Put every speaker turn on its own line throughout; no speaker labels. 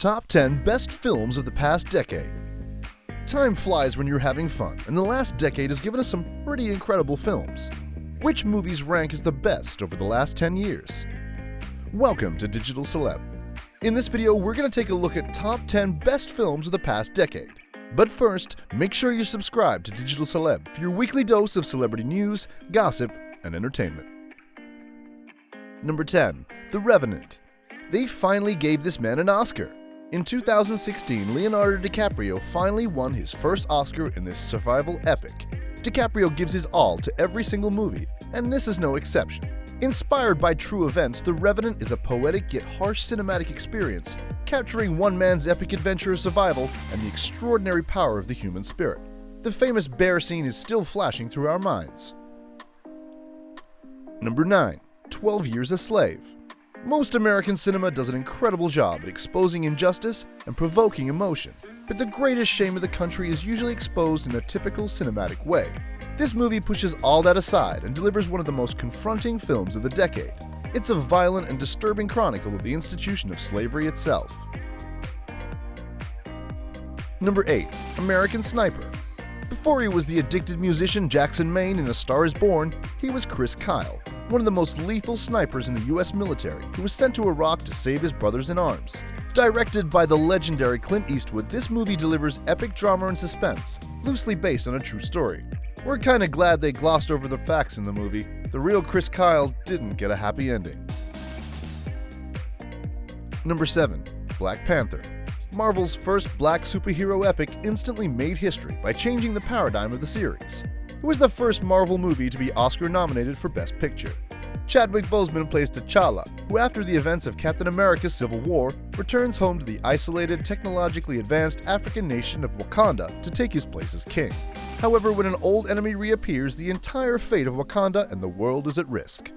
Top 10 Best Films of the Past Decade. Time flies when you're having fun, and the last decade has given us some pretty incredible films. Which movies rank as the best over the last 10 years? Welcome to Digital Celeb. In this video, we're going to take a look at top 10 best films of the past decade. But first, make sure you subscribe to Digital Celeb for your weekly dose of celebrity news, gossip, and entertainment. Number 10. The Revenant. They finally gave this man an Oscar. In 2016, Leonardo DiCaprio finally won his first Oscar in this survival epic. DiCaprio gives his all to every single movie, and this is no exception. Inspired by true events, The Revenant is a poetic yet harsh cinematic experience, capturing one man's epic adventure of survival and the extraordinary power of the human spirit. The famous bear scene is still flashing through our minds. Number 9. 12 Years a Slave. Most American cinema does an incredible job at exposing injustice and provoking emotion, but the greatest shame of the country is usually exposed in a typical cinematic way. This movie pushes all that aside and delivers one of the most confronting films of the decade. It's a violent and disturbing chronicle of the institution of slavery itself. Number 8. American Sniper. Before he was the addicted musician Jackson Maine in A Star is Born, he was Chris Kyle, one of the most lethal snipers in the US military, who was sent to Iraq to save his brothers in arms. Directed by the legendary Clint Eastwood, this movie delivers epic drama and suspense, loosely based on a true story. We're kinda glad they glossed over the facts in the movie. The real Chris Kyle didn't get a happy ending. Number 7. Black Panther. Marvel's first black superhero epic instantly made history by changing the paradigm of the series. It was the first Marvel movie to be Oscar-nominated for Best Picture. Chadwick Boseman plays T'Challa, who after the events of Captain America's Civil War, returns home to the isolated, technologically advanced African nation of Wakanda to take his place as king. However, when an old enemy reappears, the entire fate of Wakanda and the world is at risk.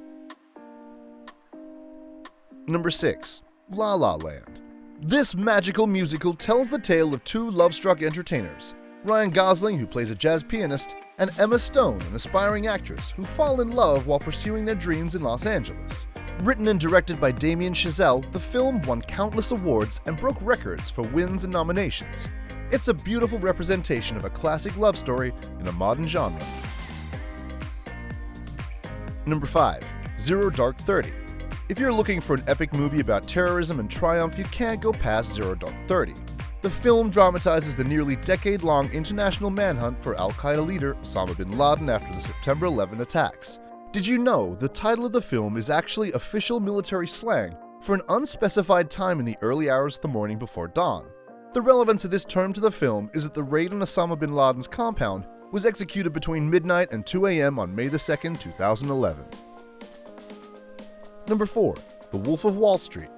Number 6. La La Land. This magical musical tells the tale of two love-struck entertainers, Ryan Gosling, who plays a jazz pianist, and Emma Stone, an aspiring actress, who fall in love while pursuing their dreams in Los Angeles. Written and directed by Damien Chazelle, the film won countless awards and broke records for wins and nominations. It's a beautiful representation of a classic love story in a modern genre. Number 5. Zero Dark 30. If you're looking for an epic movie about terrorism and triumph, you can't go past Zero Dark 30. The film dramatizes the nearly decade-long international manhunt for al-Qaeda leader Osama bin Laden after the September 11 attacks. Did you know the title of the film is actually official military slang for an unspecified time in the early hours of the morning before dawn? The relevance of this term to the film is that the raid on Osama bin Laden's compound was executed between midnight and 2 a.m. on May 2, 2011. Number 4. The Wolf of Wall Street.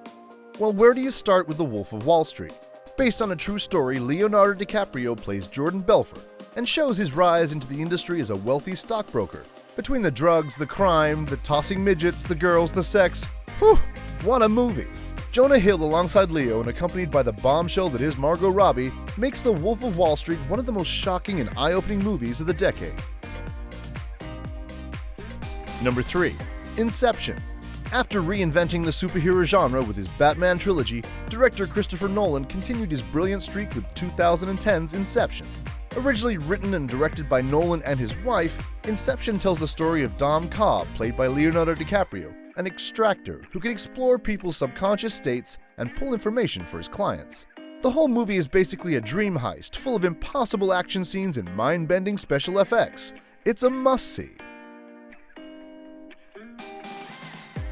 Well, where do you start with The Wolf of Wall Street? Based on a true story, Leonardo DiCaprio plays Jordan Belfort and shows his rise into the industry as a wealthy stockbroker. Between the drugs, the crime, the tossing midgets, the girls, the sex, whew, what a movie! Jonah Hill alongside Leo and accompanied by the bombshell that is Margot Robbie makes The Wolf of Wall Street one of the most shocking and eye-opening movies of the decade. Number 3. Inception. After reinventing the superhero genre with his Batman trilogy, director Christopher Nolan continued his brilliant streak with 2010's Inception. Originally written and directed by Nolan and his wife, Inception tells the story of Dom Cobb, played by Leonardo DiCaprio, an extractor who can explore people's subconscious states and pull information for his clients. The whole movie is basically a dream heist, full of impossible action scenes and mind-bending special effects. It's a must-see.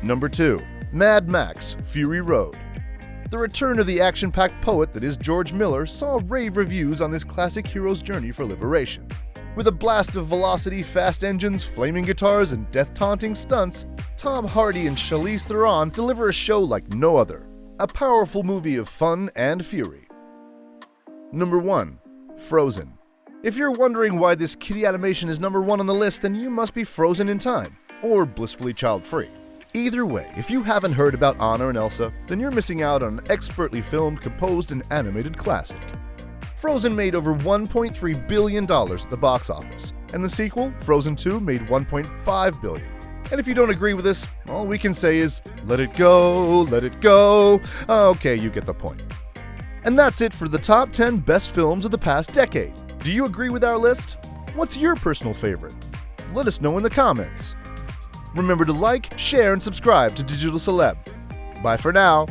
Number 2. Mad Max: Fury Road. The return of the action-packed poet that is George Miller saw rave reviews on this classic hero's journey for liberation. With a blast of velocity, fast engines, flaming guitars, and death-taunting stunts, Tom Hardy and Charlize Theron deliver a show like no other. A powerful movie of fun and fury. Number 1. Frozen. If you're wondering why this kiddie animation is number 1 on the list, then you must be frozen in time, or blissfully child-free. Either way, if you haven't heard about Anna and Elsa, then you're missing out on an expertly filmed, composed, and animated classic. Frozen made over $1.3 billion at the box office, and the sequel, Frozen 2, made $1.5 billion. And if you don't agree with this, all we can say is, let it go, let it go. Okay, you get the point. And that's it for the top 10 best films of the past decade. Do you agree with our list? What's your personal favorite? Let us know in the comments. Remember to like, share, and subscribe to Digital Celeb. Bye for now.